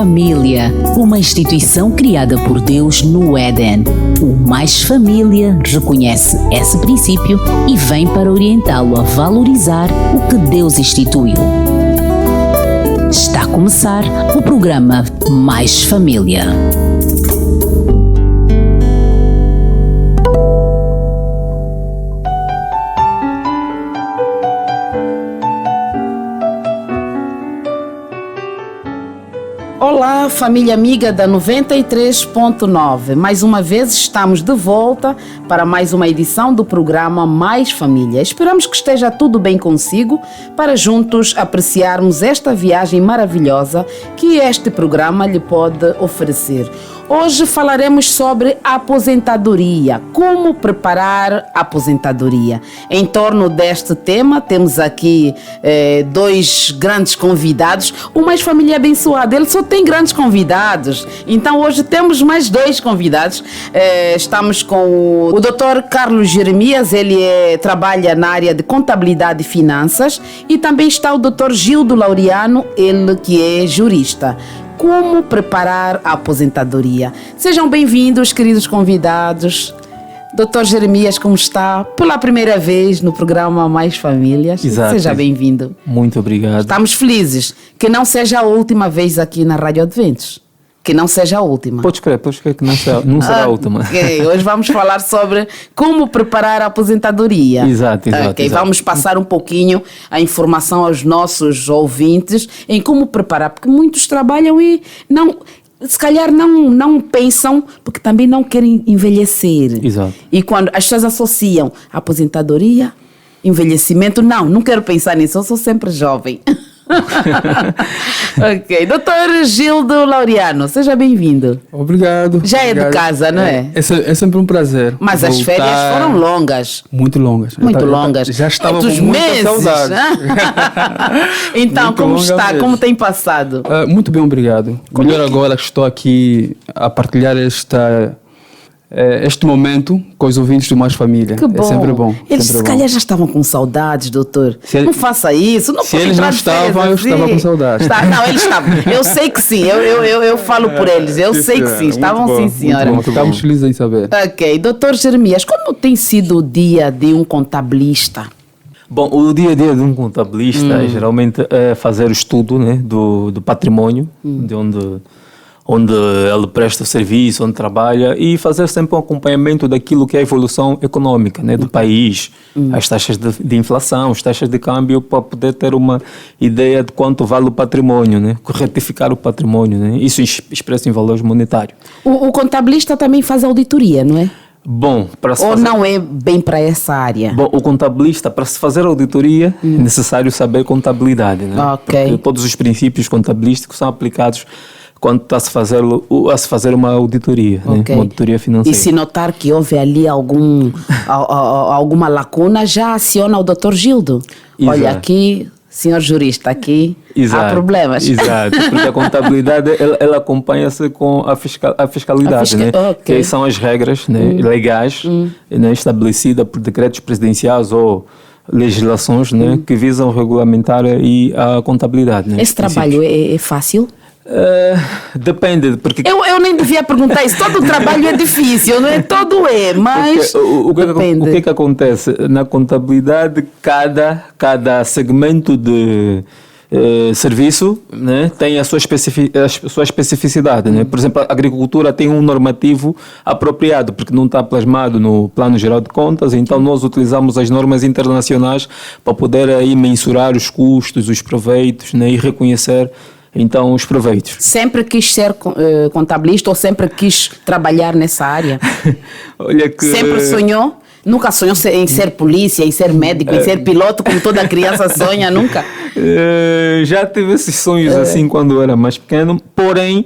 Família, uma instituição criada por Deus no Éden. O Mais Família reconhece esse princípio e vem para orientá-lo a valorizar o que Deus instituiu. Está a começar o programa Mais Família. Olá, família amiga da 93.9. Mais uma vez estamos de volta para mais uma edição do programa Mais Família. Esperamos que esteja tudo bem consigo para juntos apreciarmos esta viagem maravilhosa que este programa lhe pode oferecer. Hoje falaremos sobre a aposentadoria, como preparar a aposentadoria. Em torno deste tema temos aqui dois grandes convidados. O Mais Família Abençoado, ele só tem grandes convidados, então hoje temos mais dois convidados. Estamos com o Dr. Carlos Jeremias, ele trabalha na área de contabilidade e finanças, e também está o Dr. Gildo Laureano, ele que é jurista. Como preparar a aposentadoria? Sejam bem-vindos, queridos convidados. Dr. Jeremias, como está? Pela primeira vez no programa Mais Famílias. Exato. Seja bem-vindo. Muito obrigado. Estamos felizes que não seja a última vez aqui na Rádio Adventos. Que não seja a última. Podes crer que não será a última. Ok, hoje vamos falar sobre como preparar a aposentadoria. Exato. Vamos passar um pouquinho a informação aos nossos ouvintes em como preparar, porque muitos trabalham e não... Se calhar não pensam, porque também não querem envelhecer. Exato. E quando as pessoas associam a aposentadoria, envelhecimento, não quero pensar nisso, eu sou sempre jovem. Ok, Dr. Gildo Laureano, seja bem-vindo. Obrigado. Já é de casa, não é? É sempre um prazer. Mas as férias foram longas. Muito longas. Já estava com muita saudade. Então, muito como está? Mesmo. Como tem passado? Muito bem, obrigado. Melhor agora que estou aqui a partilhar este momento com os ouvintes do Mais Família. Que bom. É sempre bom. Eles se calhar já estavam com saudades, doutor. Não faça isso. Não se eles não estavam, eu estava com saudades. Não, eles estavam. Eu sei que sim. Eu falo por eles. Eu sei que sim. Estavam sim, senhora. Estamos felizes em saber. Ok. Doutor Jeremias, como tem sido o dia de um contabilista? Bom, o dia a dia de um contabilista geralmente é fazer o estudo, né, do patrimônio, de onde ele presta serviço, onde trabalha, e fazer sempre um acompanhamento daquilo que é a evolução econômica, né, do país, as taxas de inflação, as taxas de câmbio, para poder ter uma ideia de quanto vale o patrimônio, né, retificar o patrimônio, né, isso expressa em valores monetários. O contabilista também faz auditoria, não é? Bom, não é bem para essa área? Bom, o contabilista, para se fazer auditoria, é necessário saber contabilidade, né? Okay. Porque todos os princípios contabilísticos são aplicados quando está a se fazer uma auditoria, okay, né? Uma auditoria financeira. E se notar que houve ali alguma lacuna, já aciona o Dr. Gildo. Exato. Olha aqui, senhor jurista, aqui há problemas. Exato, porque a contabilidade ela acompanha-se com a fiscalidade, né? Okay. Que são as regras, né, legais, né, estabelecidas por decretos presidenciais ou legislações, né, que visam regulamentar aí a contabilidade. Né? Esse trabalho é fácil? Depende, porque... Eu nem devia perguntar isso. Todo o trabalho é difícil, não é? Todo mas o que acontece? Na contabilidade, cada segmento de serviço, né, tem a sua especificidade. Né? Por exemplo, a agricultura tem um normativo apropriado, porque não está plasmado no Plano Geral de Contas, então nós utilizamos as normas internacionais para poder aí mensurar os custos, os proveitos, né, e reconhecer então os proveitos. Sempre quis ser contabilista ou sempre quis trabalhar nessa área? Olha que... Sempre sonhou? Nunca sonhou em ser polícia, em ser médico, em ser piloto, como toda criança sonha, nunca? Já tive esses sonhos assim quando eu era mais pequeno, porém,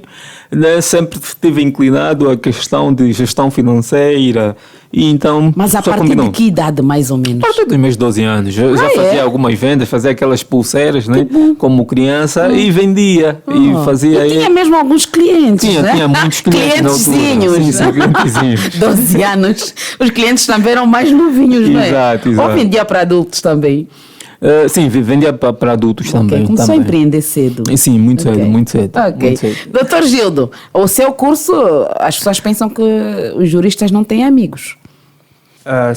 né, sempre estive inclinado à questão de gestão financeira. E então, mas a partir de que idade, mais ou menos? A partir dos meus 12 anos. Eu já fazia algumas vendas, fazia aquelas pulseiras, né, como criança, e vendia. E fazia. E tinha mesmo alguns clientes, né? Tinha muitos clientes. Clientezinhos. Sim, clientezinhos. 12 anos. Os clientes também eram mais novinhos, não é? Exato. Ou vendia para adultos também? Sim, vendia para adultos também. Começou também. a empreender cedo. Sim, muito cedo, muito cedo. Ok. Muito cedo. Doutor Gildo, o seu curso, as pessoas pensam que os juristas não têm amigos.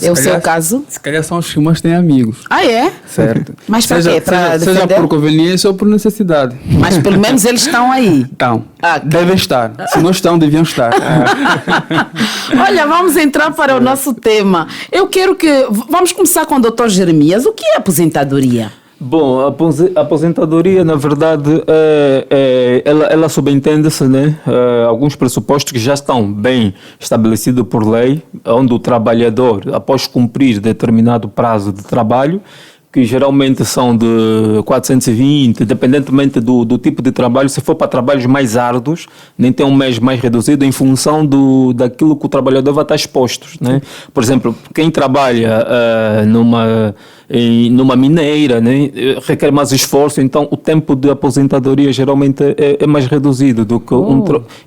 É o seu caso? Se calhar são os que mais têm amigos. Ah, é? Certo. Mas para quê? Para seja defender? por conveniência ou por necessidade. Mas pelo menos eles estão aí. Então, Ah, devem estar. Se não estão, deviam estar. Olha, vamos entrar para o nosso tema. Eu quero que... Vamos começar com o Dr. Jeremias. O que é aposentadoria? Bom, a aposentadoria, na verdade, ela subentende-se, né? Alguns pressupostos que já estão bem estabelecidos por lei, onde o trabalhador, após cumprir determinado prazo de trabalho, que geralmente são de 420, independentemente do tipo de trabalho, se for para trabalhos mais árduos, nem tem um mês mais reduzido em função daquilo que o trabalhador vai estar exposto, né? Por exemplo, quem trabalha numa mineira, né, requer mais esforço, então o tempo de aposentadoria geralmente é mais reduzido do que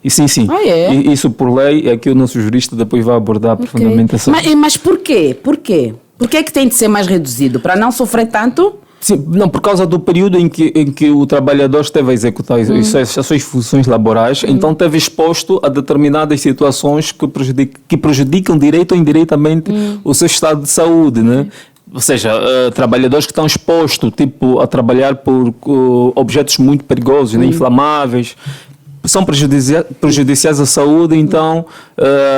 E sim. Ah, é? E isso por lei é que o nosso jurista depois vai abordar profundamente essa... Mas por quê? Por quê? Por que é que tem de ser mais reduzido? Para não sofrer tanto? Sim, não, por causa do período em que o trabalhador esteve a executar as suas funções laborais, então esteve exposto a determinadas situações que prejudicam direito ou indiretamente o seu estado de saúde, né? Ou seja, trabalhadores que estão expostos a trabalhar por objetos muito perigosos, né, inflamáveis, são prejudiciais à saúde, então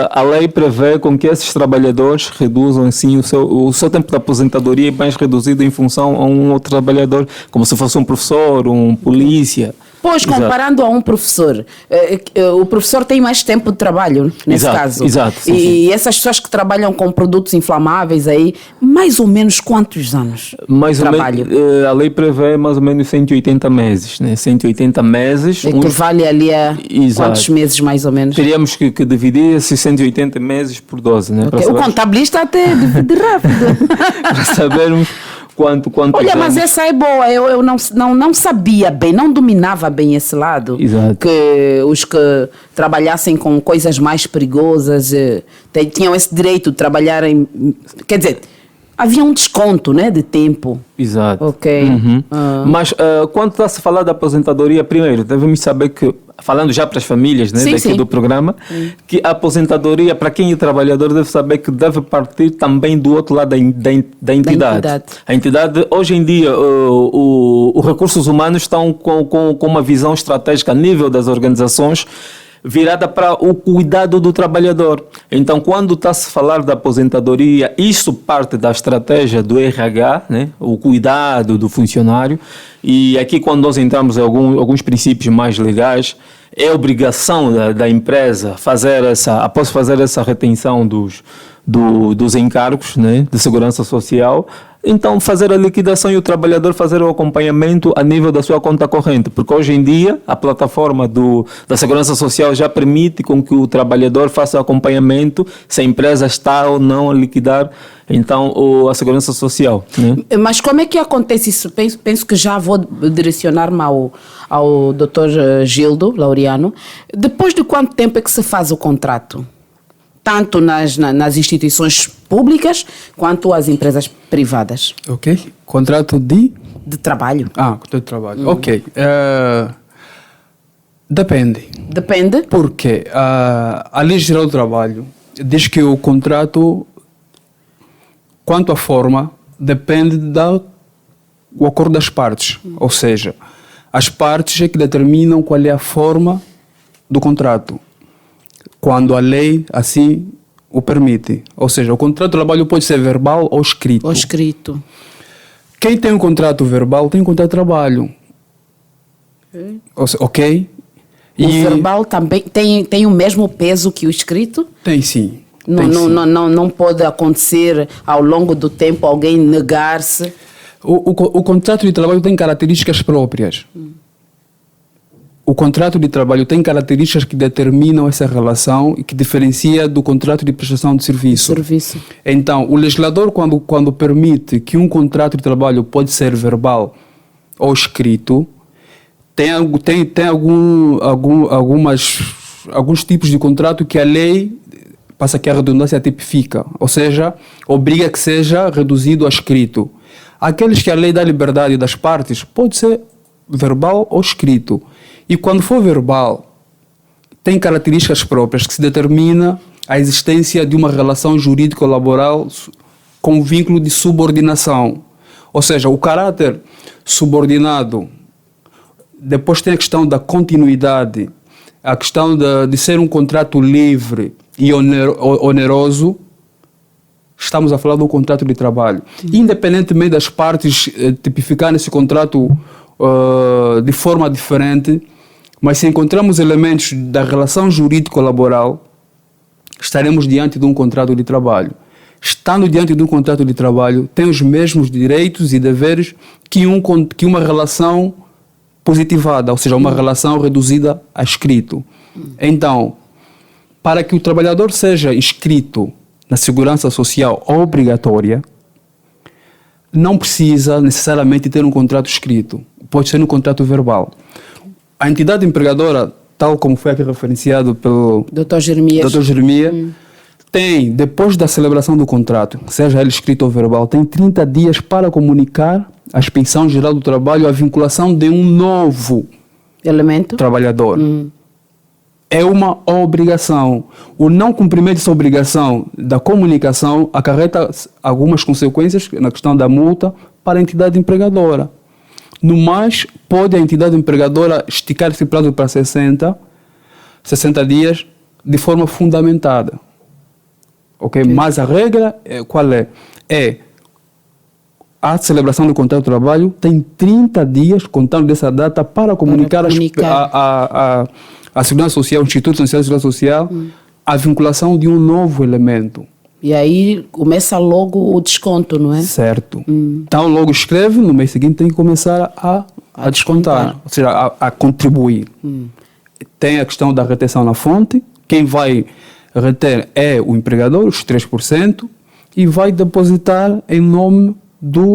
a lei prevê com que esses trabalhadores reduzam assim, o seu tempo de aposentadoria mais reduzido em função a um outro trabalhador, como se fosse um professor, um polícia. Pois, comparando a um professor, o professor tem mais tempo de trabalho, nesse caso. Exato. Sim, e essas pessoas que trabalham com produtos inflamáveis aí, mais ou menos quantos anos de trabalho? A lei prevê mais ou menos 180 meses, né? 180 meses. Equivale ali a quantos meses, mais ou menos? Teríamos que dividir esses 180 meses por 12, né? Okay. O contabilista até divide rápido. Para sabermos quanto Olha, mas essa é boa. Eu não sabia bem, não dominava bem esse lado. Exato. Que os que trabalhassem com coisas mais perigosas tinham esse direito de trabalhar em... Quer dizer, havia um desconto, né, de tempo. Exato. Ok. Mas quando está-se a falar da aposentadoria, primeiro, devemos saber que, falando já para as famílias, né, daqui do programa, que a aposentadoria, para quem é trabalhador, deve saber que deve partir também do outro lado da entidade. A entidade, hoje em dia, os recursos humanos estão com uma visão estratégica a nível das organizações, virada para o cuidado do trabalhador. Então, quando está-se a falar da aposentadoria, isso parte da estratégia do RH, né? O cuidado do funcionário. E aqui, quando nós entramos em alguns princípios mais legais, é obrigação da empresa após fazer essa retenção dos encargos, né, de segurança social, então fazer a liquidação e o trabalhador fazer o acompanhamento a nível da sua conta corrente, porque hoje em dia a plataforma da segurança social já permite com que o trabalhador faça o acompanhamento se a empresa está ou não a liquidar então a segurança social, né? Mas como é que acontece isso? Penso que já vou direcionar-me ao Dr. Gildo Laureano. Depois de quanto tempo é que se faz o contrato? Tanto nas instituições públicas quanto as empresas privadas. Ok. Contrato de trabalho. Contrato de trabalho. Ok. Depende. Depende? Porque a Lei Geral do Trabalho diz que o contrato, quanto à forma, depende do acordo das partes. Ou seja, as partes é que determinam qual é a forma do contrato, quando a lei assim o permite. Ou seja, o contrato de trabalho pode ser verbal ou escrito. Quem tem um contrato verbal tem um contrato de trabalho. Ok? O verbal também tem o mesmo peso que o escrito? Tem sim. Não pode acontecer ao longo do tempo alguém negar-se? O contrato de trabalho tem características próprias. O contrato de trabalho tem características que determinam essa relação e que diferencia do contrato de prestação de serviço. Então, o legislador, quando permite que um contrato de trabalho pode ser verbal ou escrito, tem alguns tipos de contrato que a lei, passa aqui a redundância, tipifica. Ou seja, obriga que seja reduzido a escrito. Aqueles que a lei dá liberdade das partes, pode ser verbal ou escrito. E quando for verbal, tem características próprias que se determina a existência de uma relação jurídico-laboral com vínculo de subordinação. Ou seja, o caráter subordinado, depois tem a questão da continuidade, a questão de ser um contrato livre e oneroso. Estamos a falar do contrato de trabalho. Independentemente das partes tipificarem esse contrato de forma diferente, mas se encontramos elementos da relação jurídico-laboral, estaremos diante de um contrato de trabalho. Estando diante de um contrato de trabalho, tem os mesmos direitos e deveres que uma relação positivada, ou seja, uma relação reduzida a escrito. Então, para que o trabalhador seja inscrito na segurança social obrigatória, não precisa necessariamente ter um contrato escrito, pode ser um contrato verbal. A entidade empregadora, tal como foi aqui referenciado pelo Dr. Jeremias, tem, depois da celebração do contrato, seja ele escrito ou verbal, tem 30 dias para comunicar à Inspeção Geral do Trabalho a vinculação de um novo elemento trabalhador. É uma obrigação. O não cumprimento dessa obrigação da comunicação acarreta algumas consequências na questão da multa para a entidade empregadora. No mais, pode a entidade empregadora esticar esse prazo para 60 dias de forma fundamentada. Okay? Mas a regra, qual é? A celebração do contrato de trabalho tem 30 dias, contando dessa data, para comunicar a Segurança Social, o Instituto Nacional de Segurança Social, a vinculação de um novo elemento. E aí começa logo o desconto, não é? Certo. Então, logo escreve, no mês seguinte tem que começar a descontar, ou seja, a contribuir. Tem a questão da retenção na fonte. Quem vai reter é o empregador, os 3%, e vai depositar em nome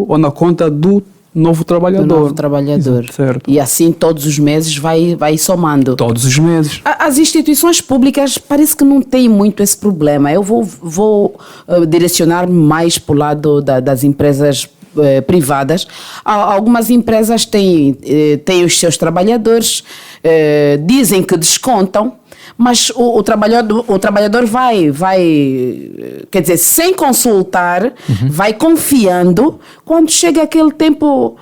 ou na conta do novo trabalhador. Exato, certo. E assim todos os meses vai somando. Todos os meses. As instituições públicas parece que não têm muito esse problema. Eu vou direcionar-me mais para o lado das empresas privadas. Algumas empresas têm os seus trabalhadores, dizem que descontam, mas o trabalhador vai, quer dizer, sem consultar, vai confiando. Quando chega aquele tempo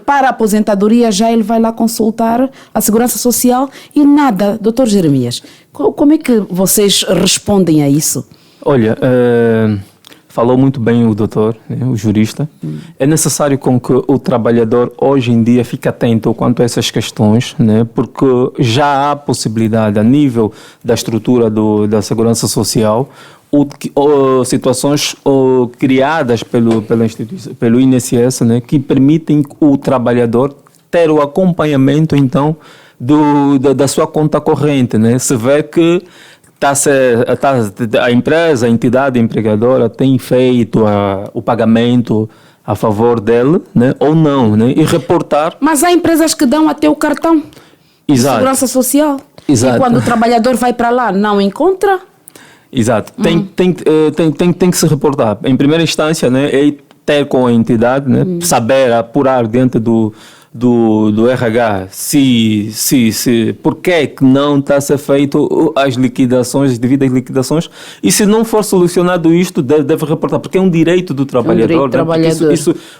para a aposentadoria, já ele vai lá consultar a Segurança Social e nada. Dr. Jeremias, como é que vocês respondem a isso? Olha, falou muito bem o doutor, né, o jurista. É necessário com que o trabalhador hoje em dia fique atento quanto a essas questões, né, porque já há possibilidade a nível da estrutura da Segurança Social, situações criadas pelo INSS, né, que permitem o trabalhador ter o acompanhamento então da sua conta corrente, né? Se vê que a empresa, a entidade empregadora tem feito o pagamento a favor dele, né, ou não, né, e reportar. Mas há empresas que dão até o cartão de Segurança Social. Exato. E quando o trabalhador vai para lá, não encontra? Exato. Tem que se reportar. Em primeira instância, né, é ter com a entidade, né, saber apurar dentro do RH por que não está a ser feito as devidas liquidações, e se não for solucionado isto, deve reportar, porque é um direito do trabalhador.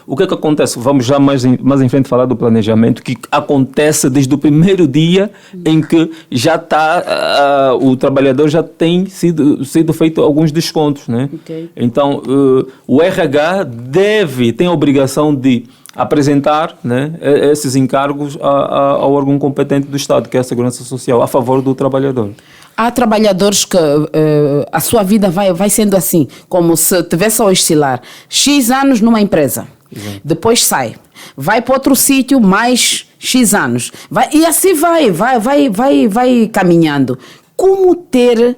O que acontece? Vamos já mais em frente falar do planejamento, que acontece desde o primeiro dia em que já está, o trabalhador já tem sido feito alguns descontos, né? Okay. Então, o RH tem a obrigação de apresentar, né, esses encargos ao órgão competente do Estado, que é a Segurança Social, a favor do trabalhador. Há trabalhadores que a sua vida vai sendo assim, como se tivesse a oscilar. X anos numa empresa, depois sai, vai para outro sítio, mais X anos, e assim vai caminhando. Como ter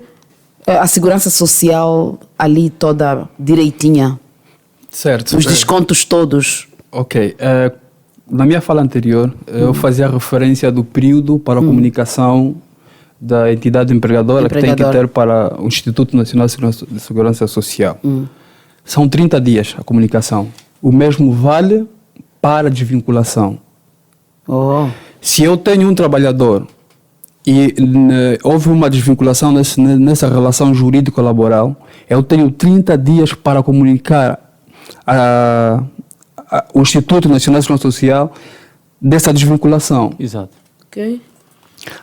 a Segurança Social ali toda direitinha? Certo. Os descontos todos. Ok. Na minha fala anterior, eu fazia referência do período para a comunicação da entidade empregadora que tem que ter para o Instituto Nacional de Segurança Social. São 30 dias a comunicação. O mesmo vale para a desvinculação. Oh. Se eu tenho um trabalhador e houve uma desvinculação nessa relação jurídico-laboral, eu tenho 30 dias para comunicar o Instituto Nacional de Segurança Social dessa desvinculação. Exato. Ok.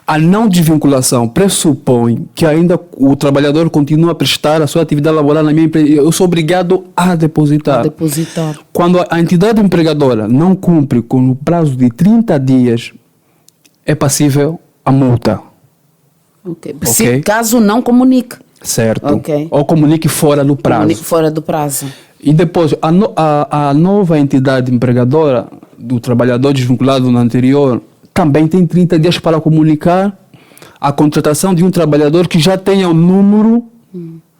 A não desvinculação pressupõe que ainda o trabalhador continua a prestar a sua atividade laboral na minha empresa. Eu sou obrigado a depositar. Quando a entidade empregadora não cumpre com o prazo de 30 dias, é passível a multa. Okay. Se caso não comunique. Certo. Okay. Ou comunique fora do prazo. Comunique fora do prazo. E depois, a nova entidade empregadora do trabalhador desvinculado no anterior também tem 30 dias para comunicar a contratação de um trabalhador que já tenha o número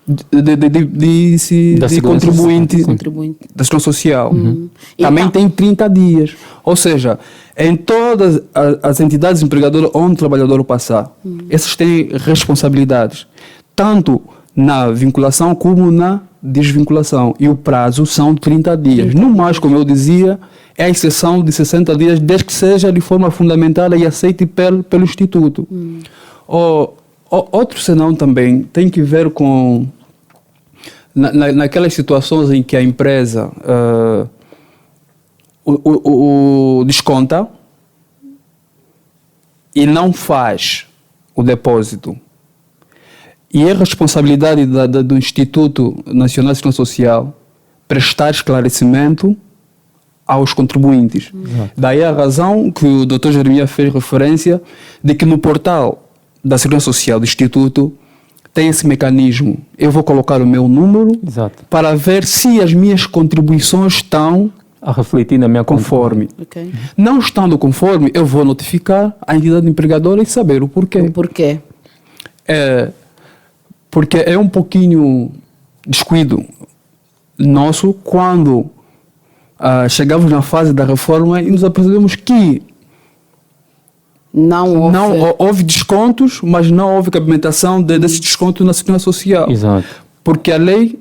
de contribuinte da Segurança Social. Também tem 30 dias. Ou seja, em todas as entidades empregadoras onde o trabalhador passar, essas têm responsabilidades, tanto na vinculação como na desvinculação. E o prazo são 30 dias. No mais, como eu dizia, é a exceção de 60 dias, desde que seja de forma fundamentada e aceite pelo Instituto. Outro senão também tem que ver com naquelas situações em que a empresa desconta e não faz o depósito. E é responsabilidade do Instituto Nacional de Segurança Social prestar esclarecimento aos contribuintes. Daí a razão que o Dr. Jeremias fez referência de que no portal da Segurança Social do Instituto tem esse mecanismo. Eu vou colocar o meu número para ver se as minhas contribuições estão a refletir na minha conforme. Não estando conforme, eu vou notificar a entidade empregadora e saber o porquê. O porquê? Porque é um pouquinho descuido nosso quando chegamos na fase da reforma e nos apercebemos que não houve descontos, mas não houve cabimentação desse desconto na Segurança Social. Exato. Porque a lei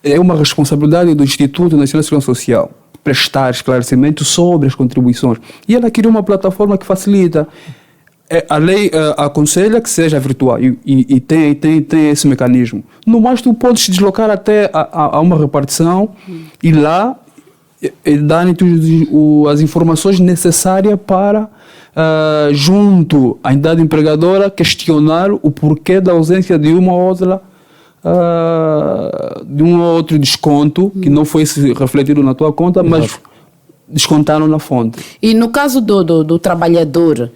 é uma responsabilidade do Instituto Nacional de Segurança Social prestar esclarecimento sobre as contribuições. E ela queria uma plataforma que facilita. A lei aconselha que seja virtual e tem esse mecanismo. No mais, tu podes se deslocar até a uma repartição e lá dar-lhe as informações necessárias para, junto à entidade empregadora, questionar o porquê da ausência de uma outra de um outro desconto que não foi refletido na tua conta, mas descontaram na fonte. E no caso do trabalhador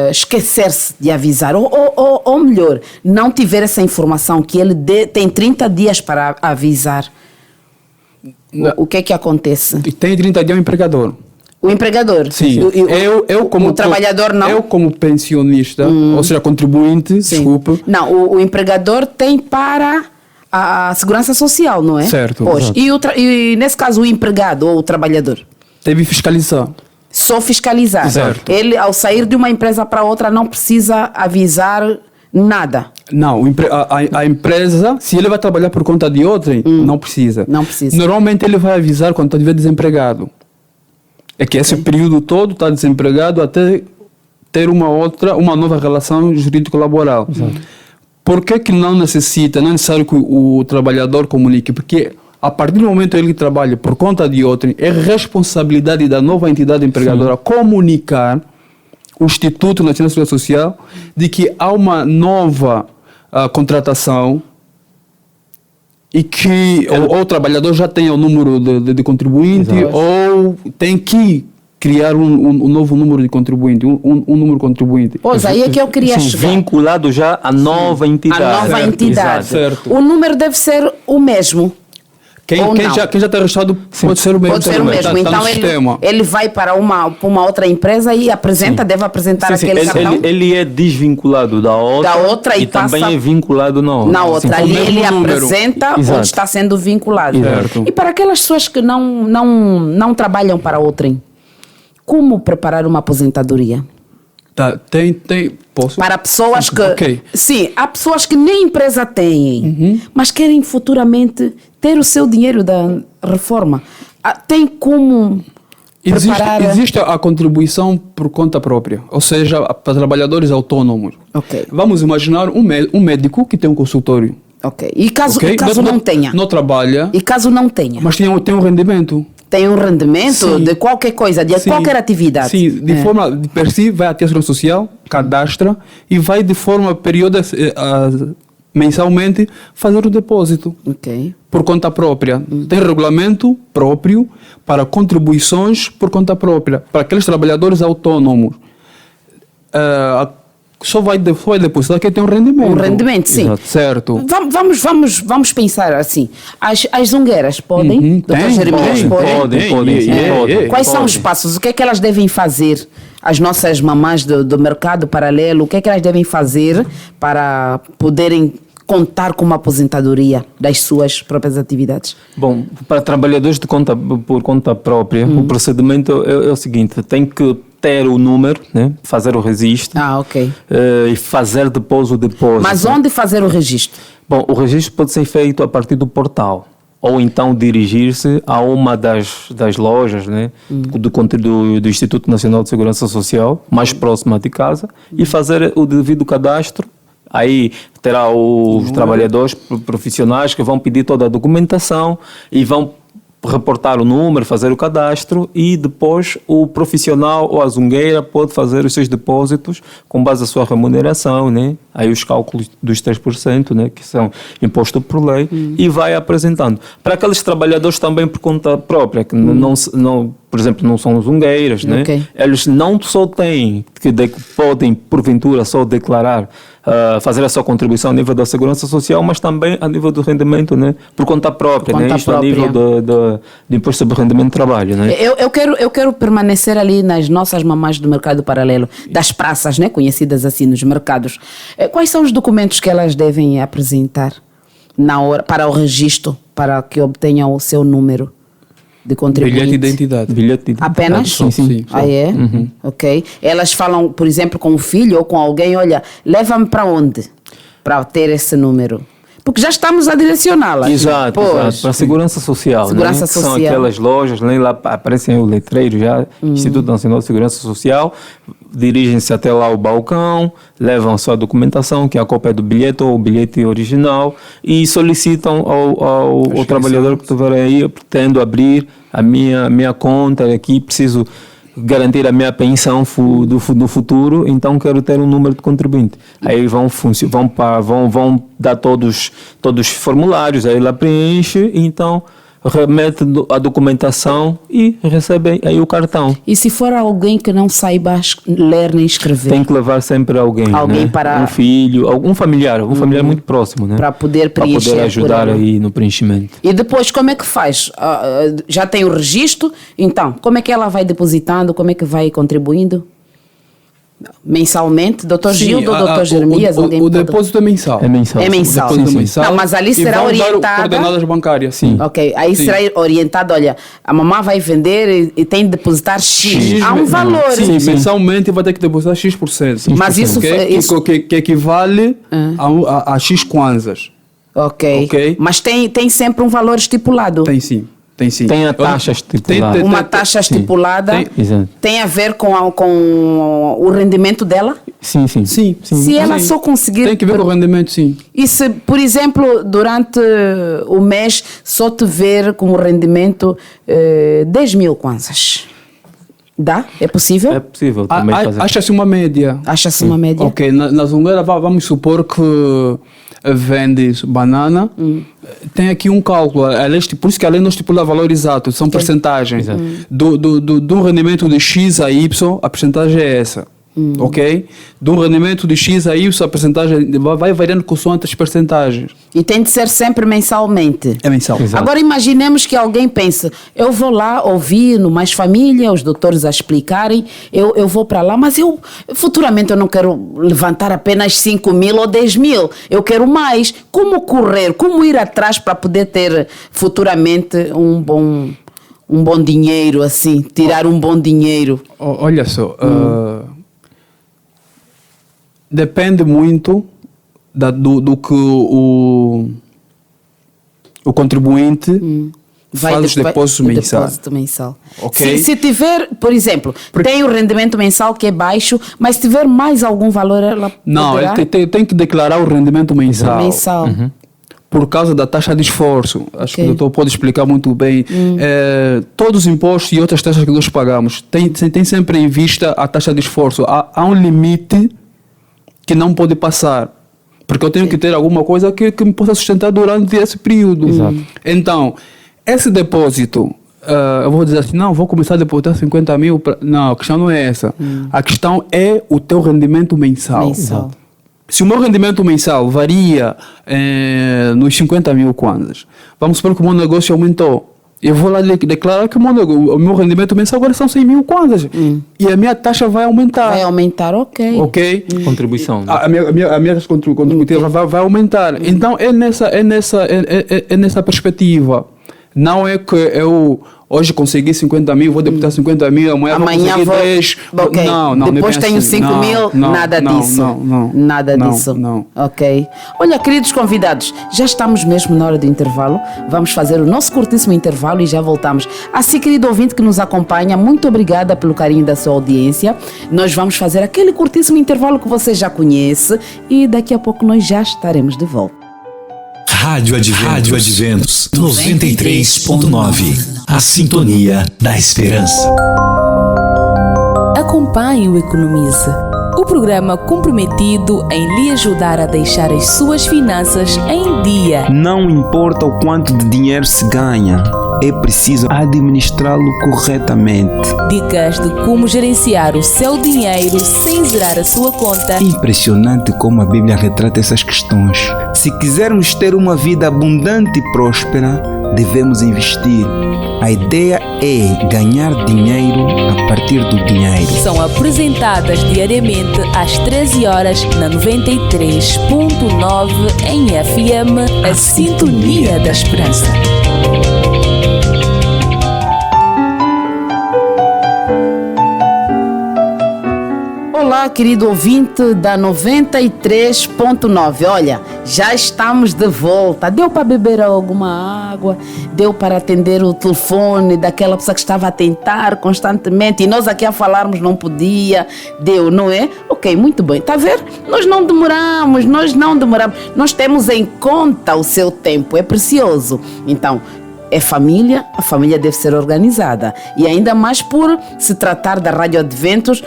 esquecer-se de avisar, ou melhor, não tiver essa informação que ele tem 30 dias para avisar, o que é que acontece? Tem 30 dias o empregador. O empregador? Sim. Eu como o trabalhador não? Eu como pensionista, ou seja, contribuinte, desculpe. Não, o empregador tem para a Segurança Social, não é? Certo. Pois. E nesse caso o empregado ou o trabalhor? Deve fiscalizar. Só fiscalizar. Certo. Ele, ao sair de uma empresa para outra, não precisa avisar nada. Não, a empresa, se ele vai trabalhar por conta de outrem, não precisa. Não precisa. Normalmente ele vai avisar quando estiver desempregado. É que esse período todo está desempregado até ter uma nova relação jurídico-laboral. Por que não necessita, não é necessário que o trabalhador comunique? Porque a partir do momento que ele trabalha por conta de outrem, é responsabilidade da nova entidade empregadora comunicar o Instituto Nacional de Segurança Social de que há uma nova contratação e que ou o trabalhador já tem o número de contribuinte ou tem que criar um novo número de contribuinte, um número de contribuinte. Pois, aí é que eu queria chegar. Vinculado já à nova entidade. A nova entidade. Certo. O número deve ser o mesmo. Quem já está registrado pode ser o mesmo. Pode ser o mesmo. Então ele vai para uma outra empresa e deve apresentar aquele cartão. Ele é desvinculado da outra e também é vinculado na outra. Ali ele apresenta onde está sendo vinculado. Certo. E para aquelas pessoas que não trabalham para outrem, como preparar uma aposentadoria? Posso? Para pessoas que... Okay. Sim, há pessoas que nem empresa têm, mas querem futuramente ter o seu dinheiro da reforma. Tem como preparar... Existe a contribuição por conta própria, ou seja, para trabalhadores autônomos. Ok. Vamos imaginar um médico que tem um consultório. Ok. E caso não não tenha? Não trabalha, E caso não tenha? mas tem um rendimento. Tem um rendimento Sim. de qualquer coisa, de Sim. qualquer atividade? Sim, de forma de per si, vai até a Segurança Social, cadastra e vai de forma mensalmente fazer o depósito Ok. por conta própria. Tem regulamento próprio para contribuições por conta própria. Para aqueles trabalhadores autônomos, só vai depositar quem tem um rendimento. Um rendimento, sim. Exato. Certo. Vamos pensar assim. As zungueiras podem? Dr. Jeremias, podem? Podem. Quais são os passos? O que é que elas devem fazer? As nossas mamães do mercado paralelo, o que é que elas devem fazer para poderem contar com uma aposentadoria das suas próprias atividades? Bom, para trabalhadores por conta própria, o procedimento é o seguinte: tem que ter o número, né? Fazer o registro. Ok. E fazer depois o depósito. Mas onde fazer o registro? Bom, o registro pode ser feito a partir do portal, ou então dirigir-se a uma das lojas, né, do Instituto Nacional de Segurança Social, mais próxima de casa, e fazer o devido cadastro. Aí terá os trabalhadores profissionais que vão pedir toda a documentação e vão reportar o número, fazer o cadastro, e depois o profissional ou a zungueira pode fazer os seus depósitos com base na sua remuneração, né? Aí os cálculos dos 3%, né, que são impostos por lei, e vai apresentando. Para aqueles trabalhadores também por conta própria, que por exemplo, não são zungueiras, né? Ok. Eles não só têm, podem porventura só declarar, fazer a sua contribuição a nível da Segurança Social, mas também a nível do rendimento, né? Por conta própria, Por conta né? Isto própria. a nível do imposto sobre rendimento de trabalho, né? Eu quero permanecer ali nas nossas mamães do mercado paralelo, das praças, né, conhecidas assim nos mercados. Quais são os documentos que elas devem apresentar na hora, para o registro, para que obtenham o seu número de contribuinte? Bilhete de identidade. Bilhete de identidade. Apenas? Sim. Ah, é? Ok. Elas falam, por exemplo, com o filho ou com alguém: olha, leva-me para onde? Para ter esse número. Porque já estamos a direcioná-la. Exato. Para a Segurança Social. Segurança né? Social. São aquelas lojas, né? Lá aparecem o letreiro já, Instituto Nacional de Segurança Social, dirigem-se até lá o balcão, levam a sua documentação, que é a cópia do bilhete ou o bilhete original, e solicitam ao trabalhador que estiver aí: pretendo abrir a minha conta aqui, preciso garantir a minha pensão do futuro, então quero ter um número de contribuinte. Aí vão dar todos os formulários, aí ela preenche, então remete a documentação e recebe aí o cartão. E se for alguém que não saiba ler nem escrever? Tem que levar sempre alguém, Alguém né? para... Um filho, algum familiar muito próximo, né? Para poder preencher. Para poder ajudar aí no preenchimento. E depois, como é que faz? Já tem o registro, então, como é que ela vai depositando, como é que vai contribuindo? Mensalmente? Dr. Gildo ou Dr. Jeremias? O depósito é mensal. É mensal. É mensal. O depósito é Sim. mensal. Não, mas ali E será vão dar orientada... coordenadas bancárias, sim. Ok, aí Sim. será orientado: olha, a mamãe vai vender e tem de depositar X. Há um valor. Sim, mensalmente vai ter que depositar X%. Mas isso... Que equivale a X kwanzas. Ok. Mas tem sempre um valor estipulado. Tem sim. Tem a taxa estipulada. Uma taxa estipulada Exato. tem a ver com o rendimento dela? Sim. Se ela só conseguir... Tem que ver com o rendimento, sim. E se, por exemplo, durante o mês só tiver como rendimento 10 mil kwanzas? Dá? É possível? É possível também fazer. Acha-se uma média. Acha-se uma média? Ok, na zungueira vamos supor que vendes banana, tem aqui um cálculo, por isso que a lei não estipula valor exato, são percentagens. Do rendimento de X a Y, a percentagem é essa. Ok? Do rendimento de X a Y, a percentagem vai variando consoante as percentagens. E tem de ser sempre mensalmente. É mensal. Exato. Agora imaginemos que alguém pense: eu vou lá ouvir no Mais Família os doutores a explicarem, eu vou para lá, mas futuramente eu não quero levantar apenas 5 mil ou 10 mil, eu quero mais. Como correr, como ir atrás para poder ter futuramente um bom dinheiro, assim, tirar um bom dinheiro? Olha só, depende muito do que o contribuinte faz depósito mensal. Okay. Se tiver, por exemplo, tem o rendimento mensal que é baixo, mas se tiver mais algum valor, ela não, poderá... ele tem que declarar o rendimento mensal. Por causa da taxa de esforço. Acho que o doutor pode explicar muito bem. Todos os impostos e outras taxas que nós pagamos tem sempre em vista a taxa de esforço. Há um limite que não pode passar. Porque eu tenho que ter alguma coisa que me possa sustentar durante esse período. Então, esse depósito, eu vou dizer assim, não, vou começar a depositar 50 mil. Não, a questão não é essa. A questão é o teu rendimento mensal. Se o meu rendimento mensal varia nos 50 mil kwanzas, vamos supor que o meu negócio aumentou. Eu vou lá declarar que o meu rendimento mensal agora são 100 mil kwanzas. E a minha taxa vai aumentar. Vai aumentar, ok. Contribuição. Né? A minha taxa contributiva vai aumentar. Então, é nessa perspectiva. Não é que eu hoje consegui 50 mil, vou depositar 50 mil, amanhã vou conseguir 10. Okay. Não, depois tenho assim. 5 mil, nada disso. Nada disso. Ok. Olha, queridos convidados, já estamos mesmo na hora do intervalo. Vamos fazer o nosso curtíssimo intervalo e já voltamos. Assim, querido ouvinte que nos acompanha, muito obrigada pelo carinho da sua audiência. Nós vamos fazer aquele curtíssimo intervalo que você já conhece e daqui a pouco nós já estaremos de volta. Rádio Adventos 93.9. A sintonia da esperança. Acompanhe o Economiza, o programa comprometido em lhe ajudar a deixar as suas finanças em dia. Não importa o quanto de dinheiro se ganha, é preciso administrá-lo corretamente. Dicas de como gerenciar o seu dinheiro sem zerar a sua conta. Impressionante como a Bíblia retrata essas questões. Se quisermos ter uma vida abundante e próspera, devemos investir. A ideia é ganhar dinheiro a partir do dinheiro. São apresentadas diariamente às 13 horas na 93.9 em FM, a Sintonia da Esperança. Olá, querido ouvinte da 93.9. Olha, já estamos de volta. Deu para beber alguma água? Deu para atender o telefone daquela pessoa que estava a tentar constantemente e nós aqui a falarmos não podia? Deu, não é? Ok, muito bem. Está a ver? Nós não demoramos. Nós temos em conta o seu tempo. É precioso. Então, é família, a família deve ser organizada. E ainda mais por se tratar da Rádio Adventos,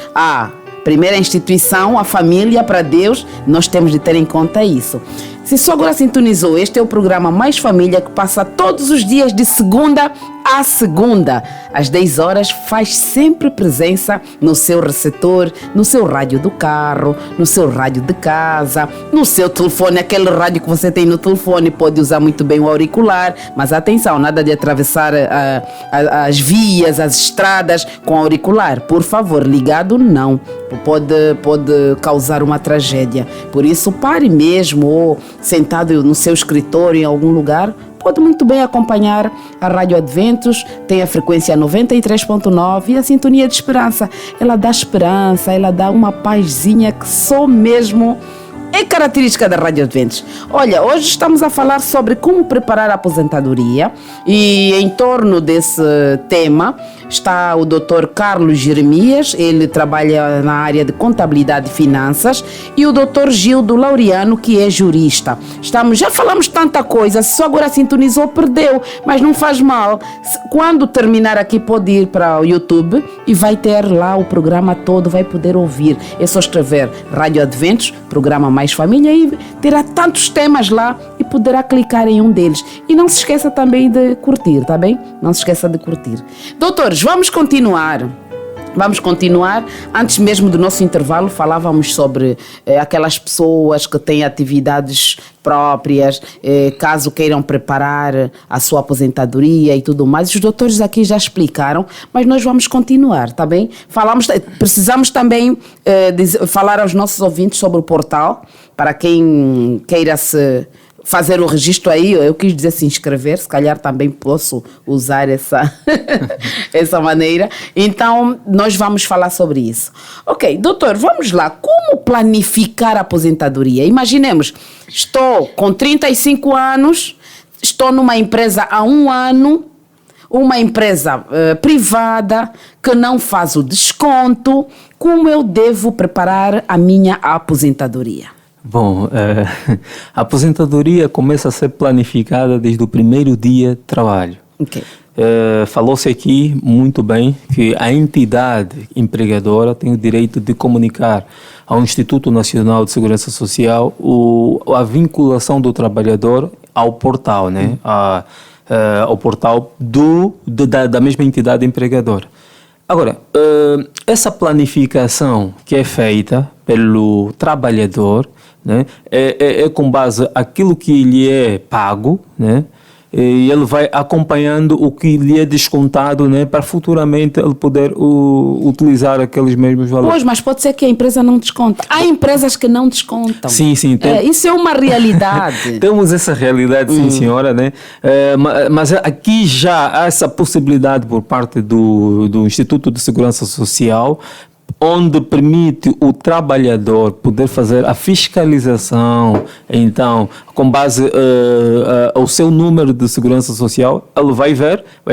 primeira instituição, a família para Deus, nós temos de ter em conta isso. Se só agora sintonizou, este é o programa Mais Família que passa todos os dias de segunda a segunda. Às 10 horas faz sempre presença no seu receptor, no seu rádio do carro, no seu rádio de casa, no seu telefone, aquele rádio que você tem no telefone, pode usar muito bem o auricular, mas atenção, nada de atravessar as vias, as estradas com auricular. Por favor, ligado não. Pode causar uma tragédia. Por isso, pare mesmo ou sentado no seu escritório em algum lugar, pode muito bem acompanhar a Rádio Adventos, tem a frequência 93.9 e a Sintonia de Esperança. Ela dá esperança, ela dá uma pazinha que só mesmo é característica da Rádio Adventos. Olha, hoje estamos a falar sobre como preparar a aposentadoria e em torno desse tema está o Dr. Carlos Jeremias, ele trabalha na área de contabilidade e finanças, e o Dr. Gildo Laureano, que é jurista. Já falamos tanta coisa, só agora sintonizou, perdeu, mas não faz mal. Quando terminar aqui pode ir para o YouTube e vai ter lá o programa todo, vai poder ouvir. É só escrever Rádio Adventos, programa Mais Família, e terá tantos temas lá e poderá clicar em um deles. E não se esqueça também de curtir, tá bem? Não se esqueça de curtir. Doutores, vamos continuar. Antes mesmo do nosso intervalo, falávamos sobre aquelas pessoas que têm atividades próprias, caso queiram preparar a sua aposentadoria e tudo mais. Os doutores aqui já explicaram, mas nós vamos continuar, tá bem? Precisamos também falar aos nossos ouvintes sobre o portal, para quem queira fazer o registro aí, eu quis dizer se inscrever, se calhar também posso usar essa maneira. Então, nós vamos falar sobre isso. Ok, doutor, vamos lá. Como planificar a aposentadoria? Imaginemos, estou com 35 anos, estou numa empresa há 1 ano, uma empresa privada que não faz o desconto, como eu devo preparar a minha aposentadoria? Bom, a aposentadoria começa a ser planificada desde o primeiro dia de trabalho. Okay. Falou-se aqui muito bem que a entidade empregadora tem o direito de comunicar ao Instituto Nacional de Segurança Social a vinculação do trabalhador ao portal, né? Ao portal da mesma entidade empregadora. Agora, essa planificação que é feita pelo trabalhador, né, é com base naquilo que lhe é pago, né? E ele vai acompanhando o que lhe é descontado, né, para futuramente ele poder utilizar aqueles mesmos valores. Pois, mas pode ser que a empresa não desconta. Há empresas que não descontam. Sim. Isso é uma realidade. Temos essa realidade, sim, senhora, né? Mas aqui já há essa possibilidade por parte do Instituto de Segurança Social, onde permite o trabalhador poder fazer a fiscalização. Então, com base ao seu número de segurança social, ele vai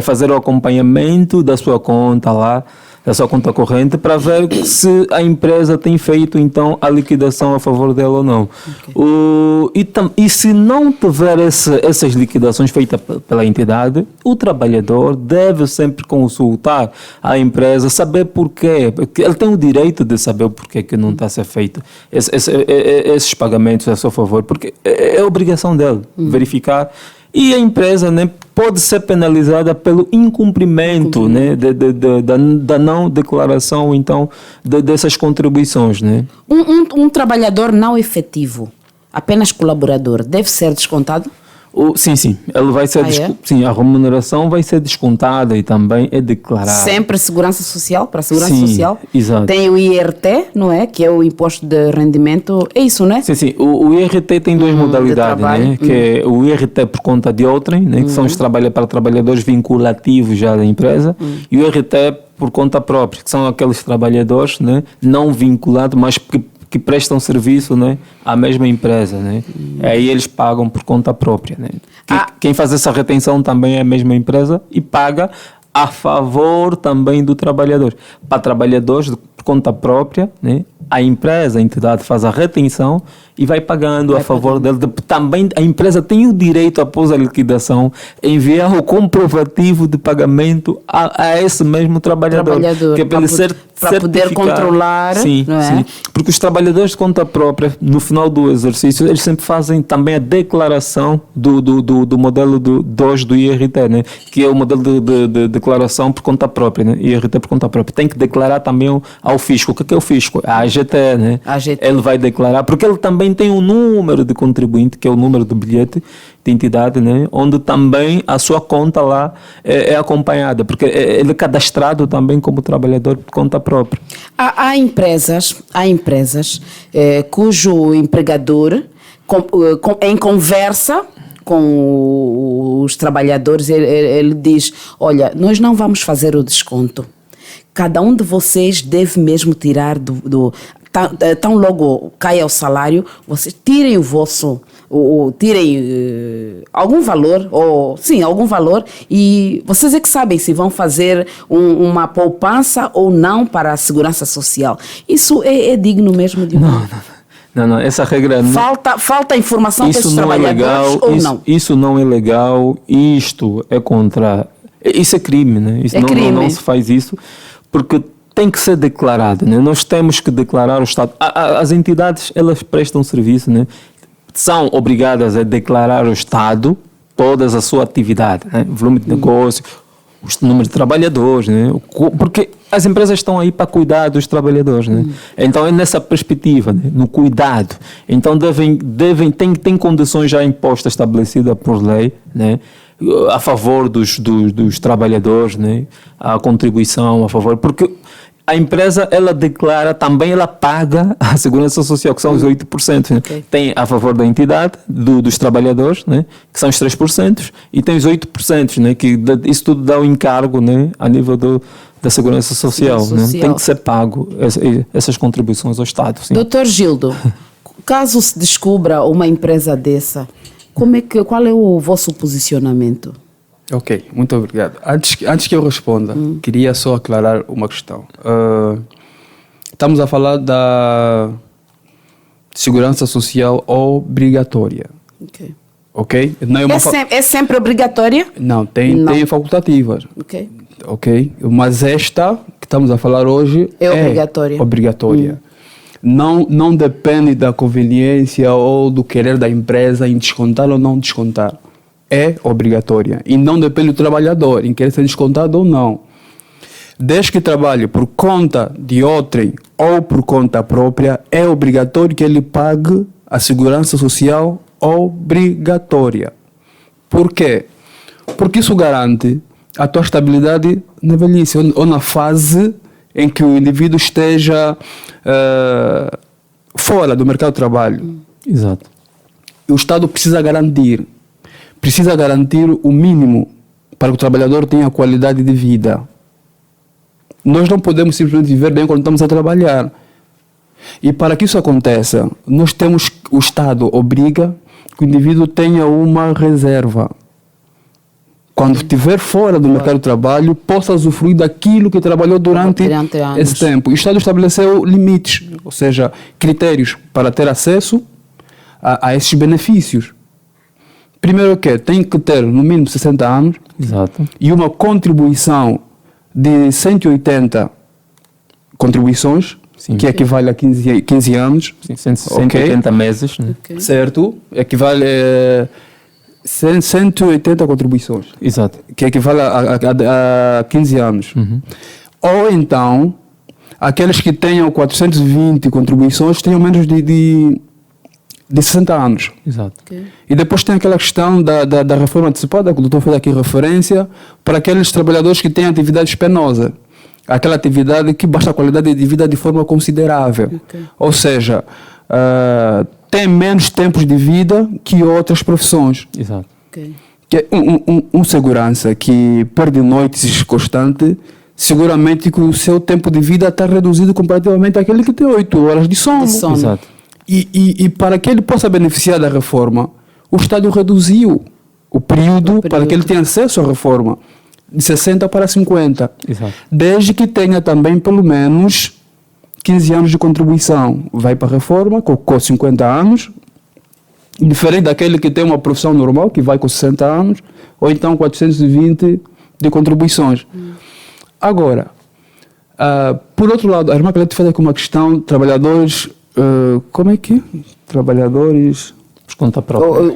fazer o acompanhamento da sua conta lá, da sua conta corrente, para ver se a empresa tem feito então a liquidação a favor dela ou não. Okay. E se não tiver essas liquidações feitas pela entidade, o trabalhador deve sempre consultar a empresa, saber porquê, porque ele tem o direito de saber o porquê que não está a ser feito esses pagamentos a seu favor, porque é obrigação dele verificar. E a empresa, né, pode ser penalizada pelo incumprimento, né, da não declaração então dessas contribuições, né? Um trabalhador não efetivo, apenas colaborador, deve ser descontado? Sim. Ele vai ser sim, a remuneração vai ser descontada e também é declarada. Sempre segurança social, para a segurança sim, social. Exato. Tem o IRT, não é? Que é o imposto de rendimento. É isso, não é? Sim. O IRT tem duas modalidades, né? Que é o IRT por conta de outrem, né? Que são os para trabalhadores vinculativos já da empresa, e o IRT por conta própria, que são aqueles trabalhadores, né, não vinculados, mas que prestam serviço, né, à mesma empresa, né? Aí eles pagam por conta própria, né? Quem faz essa retenção também é a mesma empresa e paga a favor também do trabalhador. Para trabalhadores por conta própria, né, a empresa, a entidade faz a retenção e vai pagando a favor dele. Também a empresa tem o direito, após a liquidação, enviar o comprovativo de pagamento a esse mesmo trabalhador que é para ele ser para poder controlar. Sim, não é? Sim. Porque os trabalhadores de conta própria, no final do exercício, eles sempre fazem também a declaração do modelo 2 do IRT, né? Que é o modelo de declaração por conta própria, né? IRT por conta própria. Tem que declarar também ao fisco. O que é o fisco? A AGT, né? Ele vai declarar, porque ele também tem um número de contribuinte, que é o número do bilhete de entidade, né? Onde também a sua conta lá é acompanhada, porque ele é cadastrado também como trabalhador por conta própria. Há empresas cujo empregador, em conversa com os trabalhadores, ele diz: olha, nós não vamos fazer o desconto. Cada um de vocês deve mesmo tirar tão logo caia o salário, vocês tirem o vosso, tirem algum valor, algum valor, e vocês é que sabem se vão fazer uma poupança ou não para a segurança social. Isso é digno mesmo de Não, essa regra... Falta informação para esses trabalhadores ou não? Isso não é legal, isto é contra... Isso é crime, né? Não se faz isso, porque tem que ser declarado, né? Nós temos que declarar o Estado. As entidades, elas prestam serviço, né? São obrigadas a declarar ao Estado toda a sua atividade, né? Volume de negócio, o número de trabalhadores, né? Porque as empresas estão aí para cuidar dos trabalhadores, né? Então é nessa perspectiva, né? No cuidado. Então tem condições já impostas, estabelecidas por lei, né? A favor dos trabalhadores, né? A contribuição a favor, porque a empresa, ela declara, também ela paga a segurança social, que são os 8%. Né? Okay. Tem a favor da entidade, dos trabalhadores, né? Que são os 3%, e tem os 8%, né? Que isso tudo dá um encargo, né? A nível da segurança social. Né? Tem que ser pago essas contribuições ao Estado. Sim. Dr. Gildo, caso se descubra uma empresa dessa, qual é o vosso posicionamento? Ok, muito obrigado. Antes que eu responda, queria só aclarar uma questão. Estamos a falar da segurança social obrigatória. Ok? Não é, é sempre obrigatória? Não, tem facultativas. Ok? Mas esta que estamos a falar hoje é obrigatória. Não depende da conveniência ou do querer da empresa em descontar ou não descontar. É obrigatória. E não depende do trabalhador em querer ser descontado ou não. Desde que trabalhe por conta de outrem ou por conta própria, é obrigatório que ele pague a segurança social obrigatória. Por quê? Porque isso garante a tua estabilidade na velhice ou na fase em que o indivíduo esteja fora do mercado de trabalho. Exato. E o Estado precisa garantir o mínimo para que o trabalhador tenha qualidade de vida. Nós não podemos simplesmente viver bem quando estamos a trabalhar. E para que isso aconteça, o Estado obriga que o indivíduo tenha uma reserva. Quando estiver fora do mercado de trabalho, possa usufruir daquilo que trabalhou durante esse tempo. E o Estado estabeleceu limites, ou seja, critérios para ter acesso a esses benefícios. Primeiro tem que ter no mínimo 60 anos. Exato. E uma contribuição de 180 contribuições, sim, que equivale a 15 anos. Sim, 180 meses. Né? Certo. Equivale a 180 contribuições. Exato. Que equivale a 15 anos. Ou então, aqueles que tenham 420 contribuições tenham menos de 60 anos. Exato. E depois tem aquela questão da reforma antecipada, que o doutor fez aqui referência, para aqueles trabalhadores que têm atividade penosa. Aquela atividade que baixa a qualidade de vida de forma considerável. Ou seja, tem menos tempos de vida que outras profissões. Exato. Que um segurança que perde noites constante, seguramente que o seu tempo de vida está reduzido comparativamente àquele que tem 8 horas de sono. Exato. E para que ele possa beneficiar da reforma, o Estado reduziu o período para que ele tenha acesso à reforma de 60 para 50. Exato. Desde que tenha também pelo menos 15 anos de contribuição. Vai para a reforma com 50 anos, diferente daquele que tem uma profissão normal, que vai com 60 anos, ou então 420 de contribuições. Agora, por outro lado, a irmã Pelete fez aqui uma questão, trabalhadores... Trabalhadores... Conta própria.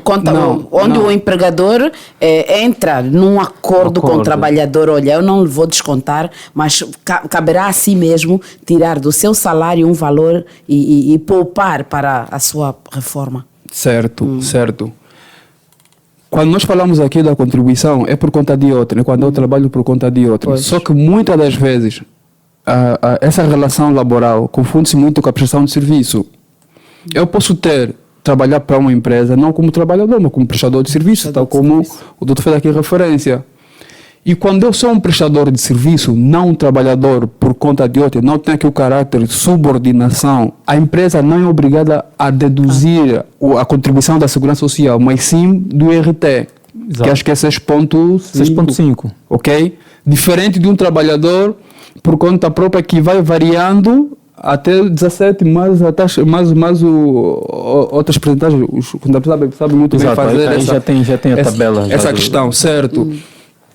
Onde o empregador entra num acordo com o trabalhador. Olha, eu não lhe vou descontar, mas caberá a si mesmo tirar do seu salário um valor e poupar para a sua reforma. Certo, certo. Quando nós falamos aqui da contribuição, é por conta de outra, né? Quando eu trabalho por conta de outra. Só que muitas das vezes essa relação laboral confunde-se muito com a prestação de serviço. Eu posso trabalhar para uma empresa não como trabalhador, mas como prestador de serviço, tal como o doutor fez aqui referência. E quando eu sou um prestador de serviço, não um trabalhador por conta de outro, não tem aqui o caráter de subordinação, a empresa não é obrigada a deduzir a contribuição da Segurança Social, mas sim do IRT, que acho que é 6.5. Ok? Diferente de um trabalhador por conta própria que vai variando até 17, mais outras percentagens. Os contabilistas sabem muito bem fazer já tem a tabela. Essa questão, certo?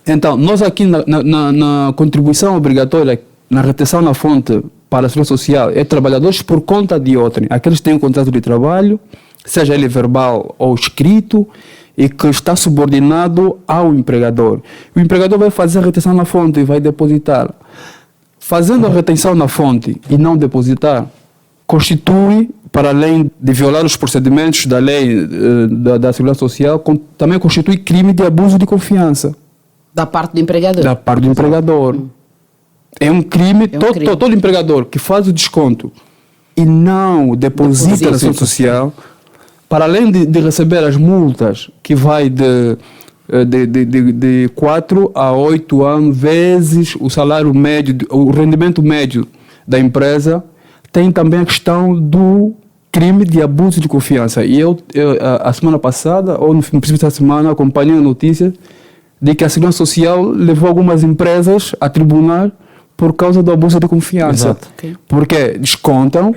Então, nós aqui na contribuição obrigatória, na retenção na fonte para a Segurança Social, é trabalhadores por conta de outrem. Aqueles que têm um contrato de trabalho, seja ele verbal ou escrito, e que está subordinado ao empregador. O empregador vai fazer a retenção na fonte e vai depositar. Fazendo a retenção na fonte e não depositar, constitui, para além de violar os procedimentos da lei da Segurança Social, também constitui crime de abuso de confiança. Da parte do empregador? Da parte do empregador. É um crime, todo empregador que faz o desconto e não deposita na Segurança Social, para além de receber as multas, que vai de 4 a 8 anos, vezes o salário médio, o rendimento médio da empresa, tem também a questão do crime de abuso de confiança. E eu a semana passada, ou no princípio da semana, acompanhei a notícia de que a Segurança Social levou algumas empresas a tribunal por causa do abuso de confiança. Exato. Ok. Porque descontam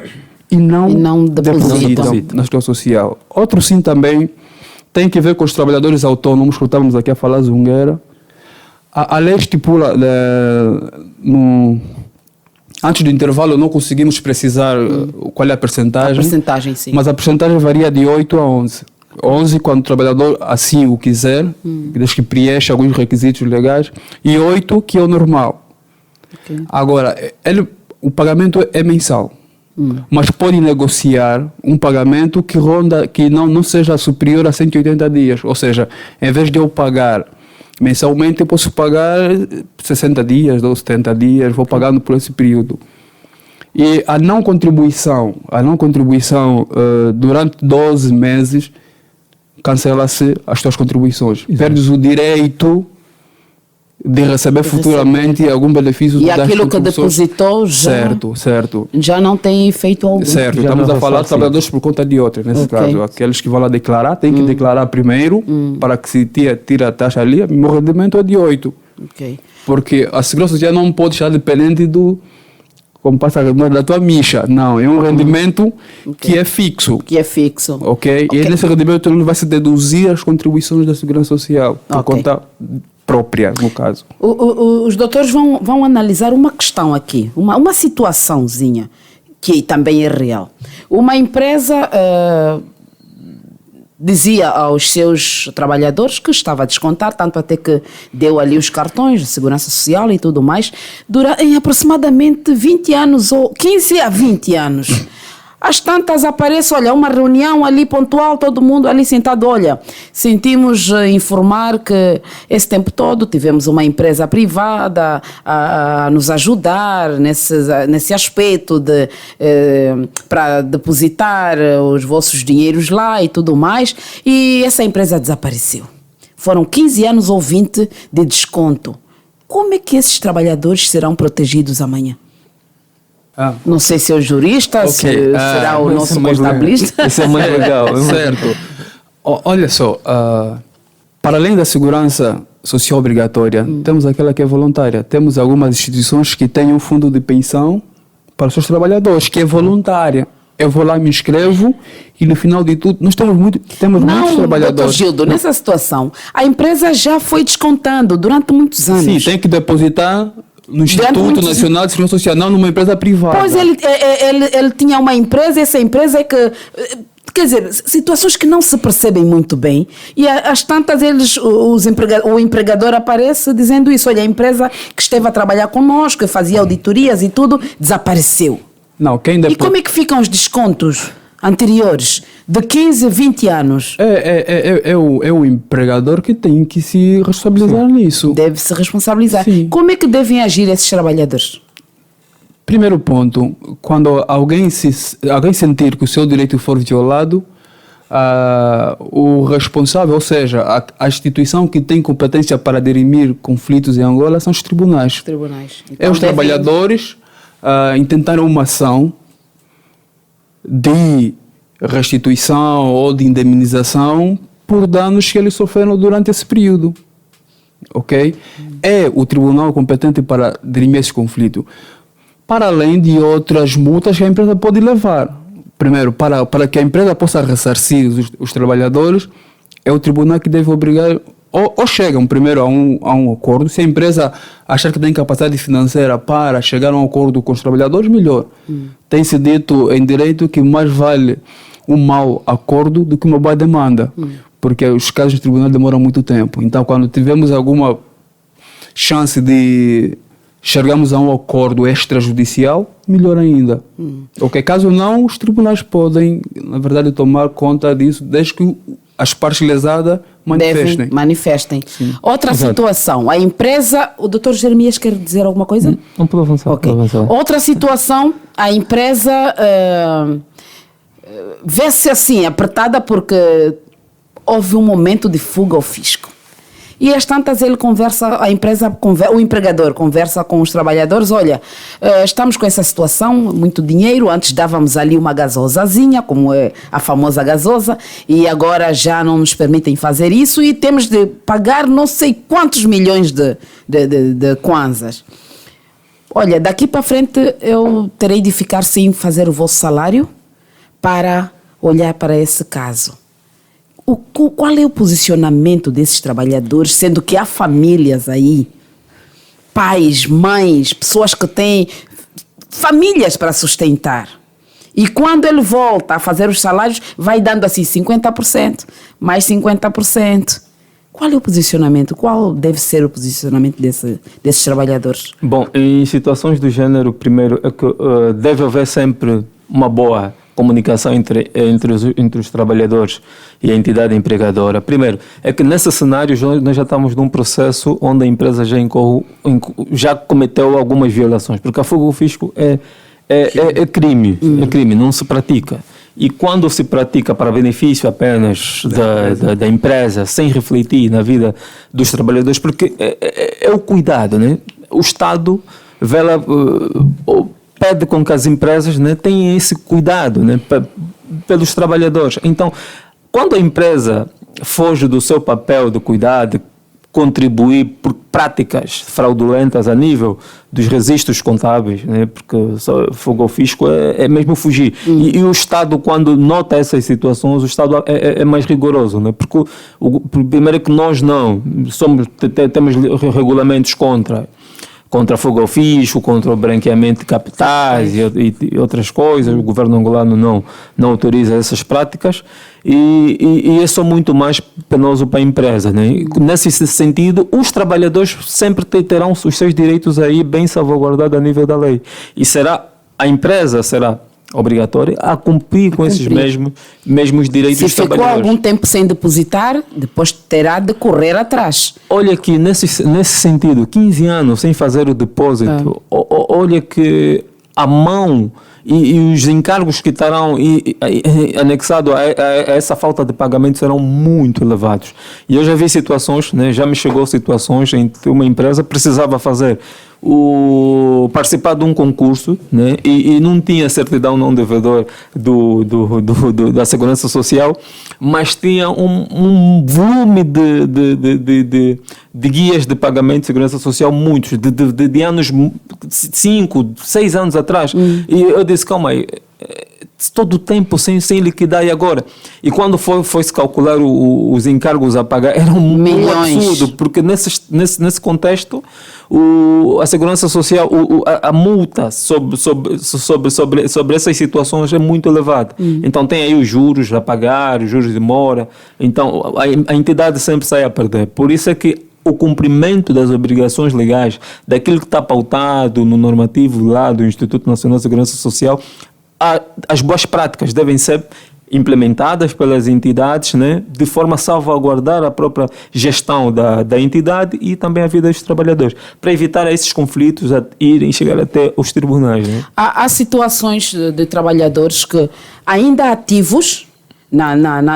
e não depositam na Segurança Social. Outro sim também tem que ver com os trabalhadores autônomos, que estávamos aqui a falar, Zungueira. A lei estipula, antes do intervalo não conseguimos precisar qual é a percentagem. A percentagem, sim. Mas a percentagem varia de 8 a 11. 11 quando o trabalhador assim o quiser, desde que preencha alguns requisitos legais, e 8 que é o normal. Okay. Agora, o pagamento é mensal, mas pode negociar um pagamento que não seja superior a 180 dias. Ou seja, em vez de eu pagar mensalmente, eu posso pagar 60 dias ou 70 dias, vou pagando por esse período. E a não contribuição durante 12 meses, cancela-se as tuas contribuições. Exato. Perdes o direito de receber futuramente algum benefício. E aquilo que depositou já... Certo. Já não tem efeito algum. Certo, já estamos a falar de trabalhadores por conta de outros, nesse caso. Aqueles que vão lá declarar, têm que declarar primeiro, para que se tire a taxa ali, o meu rendimento é de 8. Okay. Porque a Segurança Social não pode estar dependente como passa da tua micha. Não, é um rendimento que é fixo. Ok? E nesse rendimento ele vai se deduzir as contribuições da Segurança Social, por conta própria, no caso. Os doutores vão analisar uma questão aqui, uma situaçãozinha, que também é real. Uma empresa dizia aos seus trabalhadores que estava a descontar, tanto até que deu ali os cartões de segurança social e tudo mais, em aproximadamente 20 anos, ou 15 a 20 anos. Às tantas aparece, olha, uma reunião ali pontual, todo mundo ali sentado, olha, sentimos informar que esse tempo todo tivemos uma empresa privada a nos ajudar nesse aspecto para depositar os vossos dinheiros lá e tudo mais, e essa empresa desapareceu. Foram 15 anos ou 20 de desconto. Como é que esses trabalhadores serão protegidos amanhã? Não sei se é o jurista, se será o nosso contabilista. Isso é muito legal. Certo. Olha só, para além da segurança social obrigatória, temos aquela que é voluntária. Temos algumas instituições que têm um fundo de pensão para os seus trabalhadores, que é voluntária. Eu vou lá, me inscrevo e no final de tudo, nós temos muitos trabalhadores. Doutor Gildo, nessa situação, a empresa já foi descontando durante muitos anos. Sim, tem que depositar no Instituto Nacional de Segurança Social, não numa empresa privada. Pois ele tinha uma empresa, essa empresa é que... Quer dizer, situações que não se percebem muito bem, e às tantas o empregador aparece dizendo isso, olha, a empresa que esteve a trabalhar conosco, que fazia auditorias e tudo, desapareceu. Não, E como é que ficam os descontos anteriores, de 15 a 20 anos? É o empregador que tem que se responsabilizar nisso. Deve se responsabilizar. Sim. Como é que devem agir esses trabalhadores? Primeiro ponto, quando alguém sentir que o seu direito for violado, o responsável, ou seja, a instituição que tem competência para dirimir conflitos em Angola são os tribunais. Então, os trabalhadores intentaram uma ação de restituição ou de indemnização por danos que eles sofreram durante esse período. Ok? É o tribunal competente para dirimir esse conflito. Para além de outras multas que a empresa pode levar. Primeiro, para que a empresa possa ressarcir os trabalhadores, é o tribunal que deve obrigar, ou chegam primeiro a um acordo. Se a empresa achar que tem capacidade financeira para chegar a um acordo com os trabalhadores, melhor. Tem-se dito em direito que mais vale um mau acordo do que uma boa demanda, porque os casos do tribunal demoram muito tempo. Então, quando tivermos alguma chance de chegarmos a um acordo extrajudicial, melhor ainda. Ok? Caso não, os tribunais podem, na verdade, tomar conta disso, desde que as partes lesadas manifestem. Sim. Outra situação, a empresa... O doutor Jeremias quer dizer alguma coisa? Não pode avançar. Okay. Outra situação, a empresa vê-se assim, apertada porque houve um momento de fuga ao fisco. E às tantas ele conversa, o empregador conversa com os trabalhadores, olha, estamos com essa situação, muito dinheiro, antes dávamos ali uma gasosazinha, como é a famosa gasosa, e agora já não nos permitem fazer isso e temos de pagar não sei quantos milhões de kwanzas. Olha, daqui para frente eu terei de ficar sem fazer o vosso salário para olhar para esse caso. Qual é o posicionamento desses trabalhadores, sendo que há famílias aí, pais, mães, pessoas que têm famílias para sustentar. E quando ele volta a fazer os salários, vai dando assim 50%, mais 50%. Qual é o posicionamento? Qual deve ser o posicionamento desses trabalhadores? Bom, em situações do género, primeiro, é que deve haver sempre uma boa comunicação entre os trabalhadores e a entidade empregadora. Primeiro, é que nesses cenários nós já estamos num processo onde a empresa já cometeu algumas violações, porque a fuga ao fisco é crime, é crime, não se pratica. E quando se pratica para benefício apenas da empresa, sem refletir na vida dos trabalhadores, porque é o cuidado, né? O Estado pede com que as empresas, né, tenham esse cuidado, né, pelos trabalhadores. Então, quando a empresa foge do seu papel de cuidado, contribuir por práticas fraudulentas a nível dos registros contábeis, né? Porque fuga ao fisco é mesmo fugir. E o Estado, quando nota essas situações, o Estado é mais rigoroso, né? Porque primeiro é que nós temos regulamentos contra fuga ao fisco, contra o branqueamento de capitais e outras coisas. O governo angolano não autoriza essas práticas e é só muito mais penoso para a empresa, né? Nesse sentido, os trabalhadores sempre terão os seus direitos aí bem salvaguardados a nível da lei. E a empresa será obrigatória a cumprir com esses mesmos direitos dos trabalhadores. Se ficou algum tempo sem depositar, depois terá de correr atrás. Olha que nesse sentido, 15 anos sem fazer o depósito, olha que a mão e os encargos que estarão anexados a essa falta de pagamento serão muito elevados. E eu já vi situações, né, já me chegou situações em que uma empresa precisava participar de um concurso, né, e não tinha certidão não devedor da Segurança Social, mas tinha um volume de guias de pagamento de Segurança Social, muitos, de anos 5, 6 anos atrás. E eu disse, calma aí, todo o tempo sem liquidar, e agora? E quando foi-se calcular os encargos a pagar, era um absurdo, porque nesse contexto a Segurança Social, a multa sobre essas situações é muito elevada. Então tem aí os juros a pagar, os juros de mora, então a entidade sempre sai a perder. Por isso é que o cumprimento das obrigações legais, daquilo que está pautado no normativo lá do Instituto Nacional de Segurança Social, as boas práticas devem ser implementadas pelas entidades, né, de forma a salvaguardar a própria gestão da entidade e também a vida dos trabalhadores, para evitar esses conflitos chegar até os tribunais. Né? Há situações de trabalhadores que ainda ativos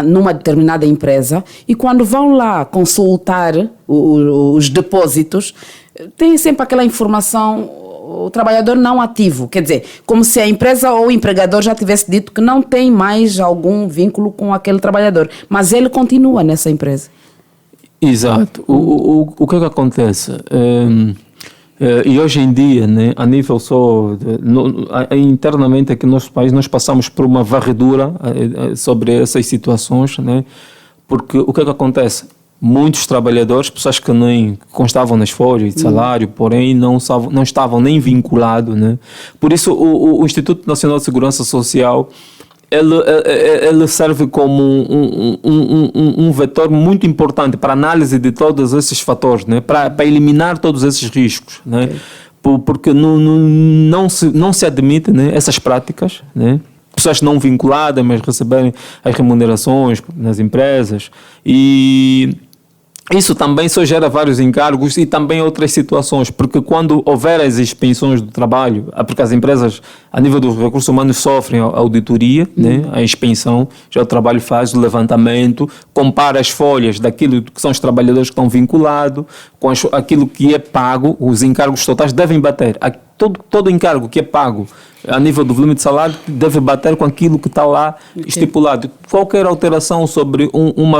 numa determinada empresa, e quando vão lá consultar os depósitos, tem sempre aquela informação, o trabalhador não ativo, quer dizer, como se a empresa ou o empregador já tivesse dito que não tem mais algum vínculo com aquele trabalhador, mas ele continua nessa empresa. Exato. O que é que acontece? E hoje em dia, né, a nível internamente aqui no nosso país, nós passamos por uma varredura sobre essas situações, né, porque o que é que acontece? Muitos trabalhadores, pessoas que nem constavam nas folhas de salário, porém não estavam nem vinculados, né? Por isso o Instituto Nacional de Segurança Social ele serve como um vetor muito importante para a análise de todos esses fatores, né? Para eliminar todos esses riscos, né? Porque não se admite, né, essas práticas, né? Pessoas não vinculadas, mas receberem as remunerações nas empresas, e isso também só gera vários encargos e também outras situações, porque quando houver as inspeções do trabalho, porque as empresas a nível dos recursos humanos sofrem a auditoria, né? A inspeção, já o trabalho faz o levantamento, compara as folhas daquilo que são os trabalhadores que estão vinculados com aquilo que é pago, os encargos totais devem bater. Todo encargo que é pago a nível do volume de salário deve bater com aquilo que está lá estipulado. Qualquer alteração sobre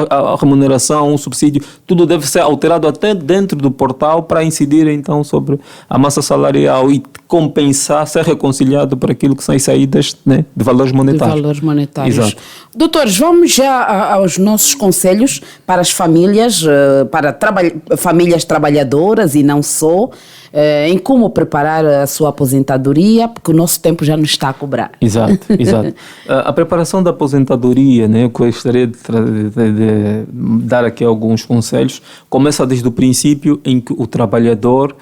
a remuneração, um subsídio, tudo deve ser alterado até dentro do portal para incidir então sobre a massa salarial e compensar, ser reconciliado para aquilo que são as saídas, né, de valores monetários. De valores monetários. Exato. Doutores, vamos já aos nossos conselhos para as famílias, para famílias trabalhadoras e não só, em como preparar a sua aposentadoria, porque o nosso tempo já nos está a cobrar. Exato. A preparação da aposentadoria, né, eu gostaria de dar aqui alguns conselhos, começa desde o princípio em que o trabalhador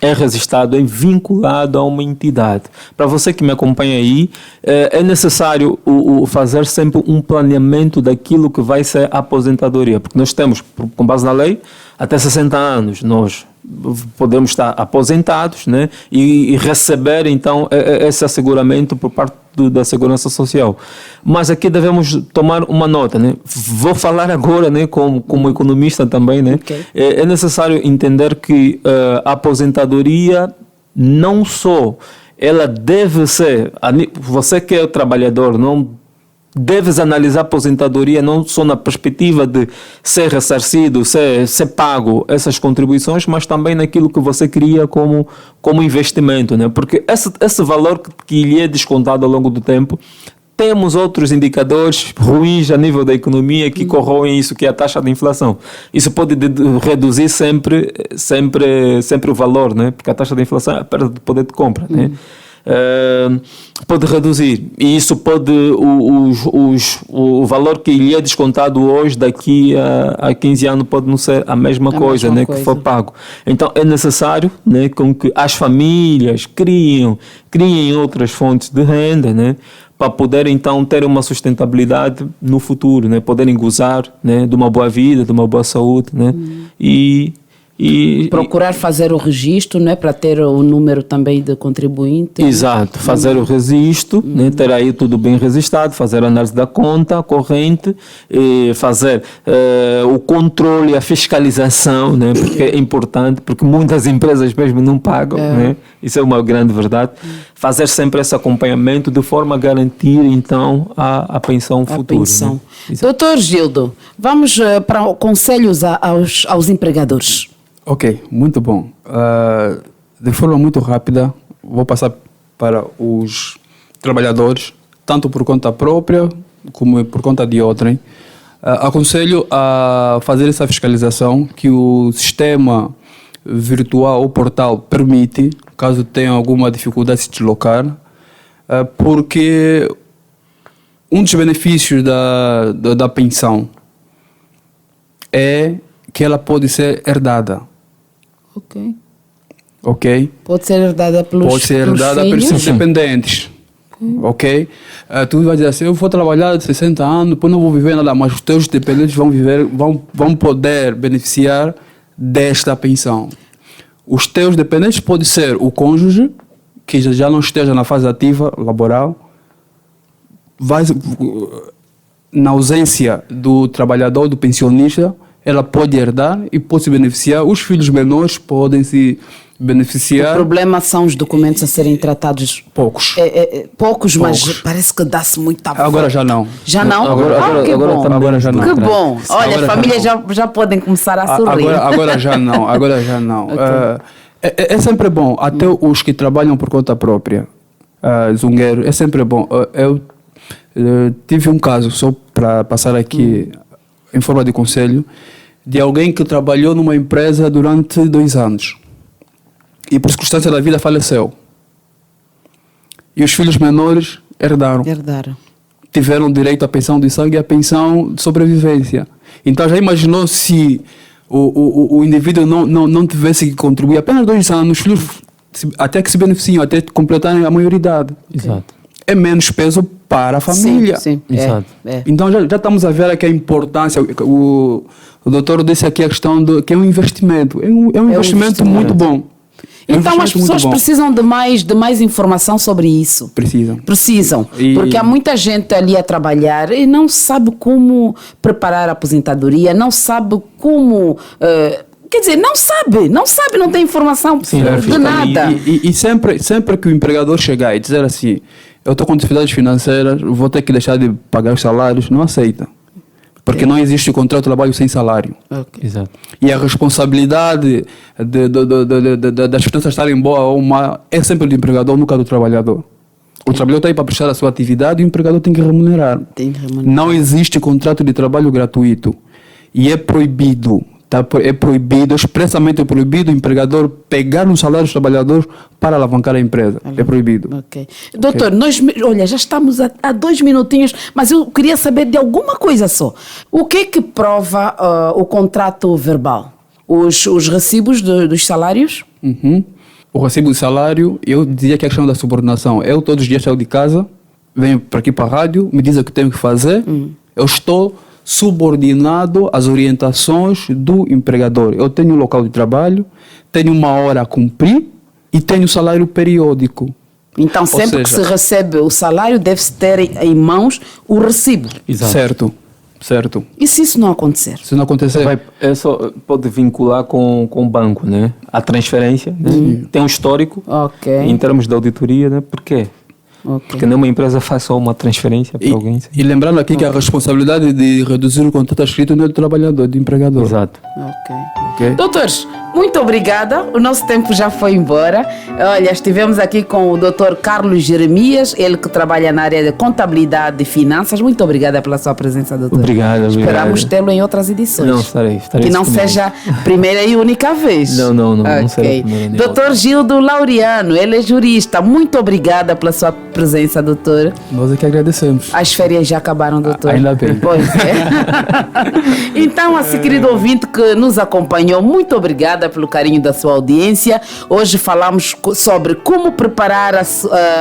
é registrado, é vinculado a uma entidade. Para você que me acompanha aí, é necessário fazer sempre um planeamento daquilo que vai ser a aposentadoria, porque nós temos, com base na lei, até 60 anos nós podemos estar aposentados, né, e receber então esse asseguramento por parte da Segurança Social. Mas aqui devemos tomar uma nota, né? Vou falar agora, né, como economista também, né? Okay. É necessário entender que a aposentadoria não só ela deve ser, você que é trabalhador, não deves analisar a aposentadoria não só na perspectiva de ser ressarcido, ser pago essas contribuições, mas também naquilo que você cria como investimento, né? Porque esse valor que lhe é descontado ao longo do tempo, temos outros indicadores ruins a nível da economia que corroem isso, que é a taxa de inflação. Isso pode reduzir sempre o valor, né? Porque a taxa de inflação é a perda de poder de compra, né? Pode reduzir, e isso pode o valor que lhe é descontado hoje, daqui a 15 anos pode não ser a mesma coisa, né, que for pago. Então é necessário, né, com que as famílias criem outras fontes de renda, né, para poder então ter uma sustentabilidade no futuro, né, poderem gozar, né, de uma boa vida, de uma boa saúde, né, e procurar fazer o registro, não é, para ter o número também de contribuinte. Exato, fazer o registro, né, ter aí tudo bem registrado, fazer a análise da conta corrente, fazer o controle, a fiscalização, né, porque é importante, porque muitas empresas mesmo não pagam, né, isso é uma grande verdade. Fazer sempre esse acompanhamento de forma a garantir então a pensão futura. Pensão. Né? Doutor Gildo, vamos para conselhos aos empregadores. Ok, muito bom. De forma muito rápida, vou passar para os trabalhadores, tanto por conta própria como por conta de outrem. Aconselho a fazer essa fiscalização que o sistema virtual ou portal permite, caso tenha alguma dificuldade de se deslocar, porque um dos benefícios da pensão é que ela pode ser herdada. Ok? Pode ser herdada pelos seus dependentes. Ok? Tu vai dizer assim, eu vou trabalhar de 60 anos, depois não vou viver nada, mas os teus dependentes vão poder beneficiar desta pensão. Os teus dependentes podem ser o cônjuge, que já não esteja na fase ativa laboral, na ausência do trabalhador, do pensionista, ela pode herdar e pode se beneficiar. Os filhos menores podem se beneficiar. O problema são os documentos a serem tratados. Poucos. Poucos, mas parece que dá-se muita volta. Agora já não. Já não? Agora já não. Que bom. Olha, as famílias já podem começar a sorrir. Agora já não. Okay. É sempre bom. Até os que trabalham por conta própria, zungueiro, é sempre bom. Eu tive um caso, só para passar aqui em forma de conselho, de alguém que trabalhou numa empresa durante 2 anos e por circunstância da vida faleceu. E os filhos menores herdaram. Tiveram direito à pensão de sangue e à pensão de sobrevivência. Então já imaginou se o indivíduo não tivesse que contribuir apenas 2 anos, os filhos até que se beneficiam, até completarem a maioridade. Exato. é menos peso para a família. Sim, Exato. Então já estamos a ver aqui a importância. O doutor disse aqui a questão que é um investimento. É um investimento muito bom. É um Então as investimento muito pessoas bom. precisam de mais informação sobre isso. Precisam. E- Porque há muita gente ali a trabalhar e não sabe como preparar a aposentadoria, não sabe como. Quer dizer, não sabe, não tem informação de nada. E sempre que o empregador chegar e dizer assim, eu estou com dificuldades financeiras, vou ter que deixar de pagar os salários, não aceita. Porque não existe contrato de trabalho sem salário. Exato. E a responsabilidade das finanças estarem boas ou má é sempre do empregador, nunca do trabalhador. O trabalhador está aí para prestar a sua atividade e o empregador tem que remunerar. Não existe contrato de trabalho gratuito. E é proibido. É proibido, expressamente proibido o empregador pegar no salário dos trabalhadores para alavancar a empresa. É proibido. Ok. Doutor, olha, já estamos a 2 minutinhos, mas eu queria saber de alguma coisa só. O que é que prova o contrato verbal? Os recibos dos salários? Uhum. O recibo de salário, eu dizia que é a questão da subordinação. Eu todos os dias saio de casa, venho para aqui para a rádio, me dizem o que tenho que fazer, eu estou subordinado às orientações do empregador. Eu tenho um local de trabalho, tenho uma hora a cumprir e tenho salário periódico. Então, sempre que se recebe o salário, deve-se ter em mãos o recibo. Exato. Certo. E se isso não acontecer? Se não acontecer... Pode vincular com o banco, né? A transferência, né? Tem um histórico em termos de auditoria, né? Por quê? Porque nenhuma empresa faz só uma transferência para alguém. E lembrando aqui que a responsabilidade de reduzir o contrato escrito não é do trabalhador, do empregador. Exato. Ok. Doutores, muito obrigada. O nosso tempo já foi embora. Olha, estivemos aqui com o Dr. Carlos Jeremias, ele que trabalha na área de contabilidade e finanças. Muito obrigada pela sua presença, doutor. Obrigado. Esperamos tê-lo em outras edições. Não, estarei que não seja a primeira e única vez. Não será a primeira. Dr. Gildo Laureano, ele é jurista. Muito obrigada pela sua presença, doutor. Nós é que agradecemos. As férias já acabaram, doutor? Ainda bem. Pois é. Então, esse querido ouvinte que nos acompanhou, muito obrigada pelo carinho da sua audiência. Hoje falamos sobre como preparar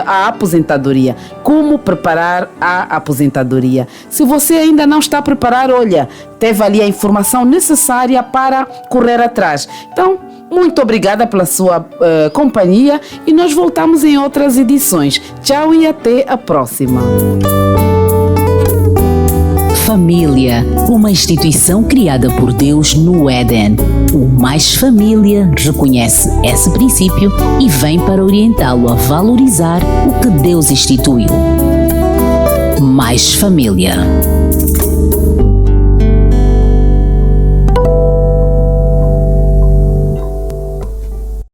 a aposentadoria. Como preparar a aposentadoria. Se você ainda não está preparado, olha, teve ali a informação necessária para correr atrás. Então, muito obrigada pela sua companhia e nós voltamos em outras edições. Tchau e até a próxima. Família, uma instituição criada por Deus no Éden. O Mais Família reconhece esse princípio e vem para orientá-lo a valorizar o que Deus instituiu. Mais Família.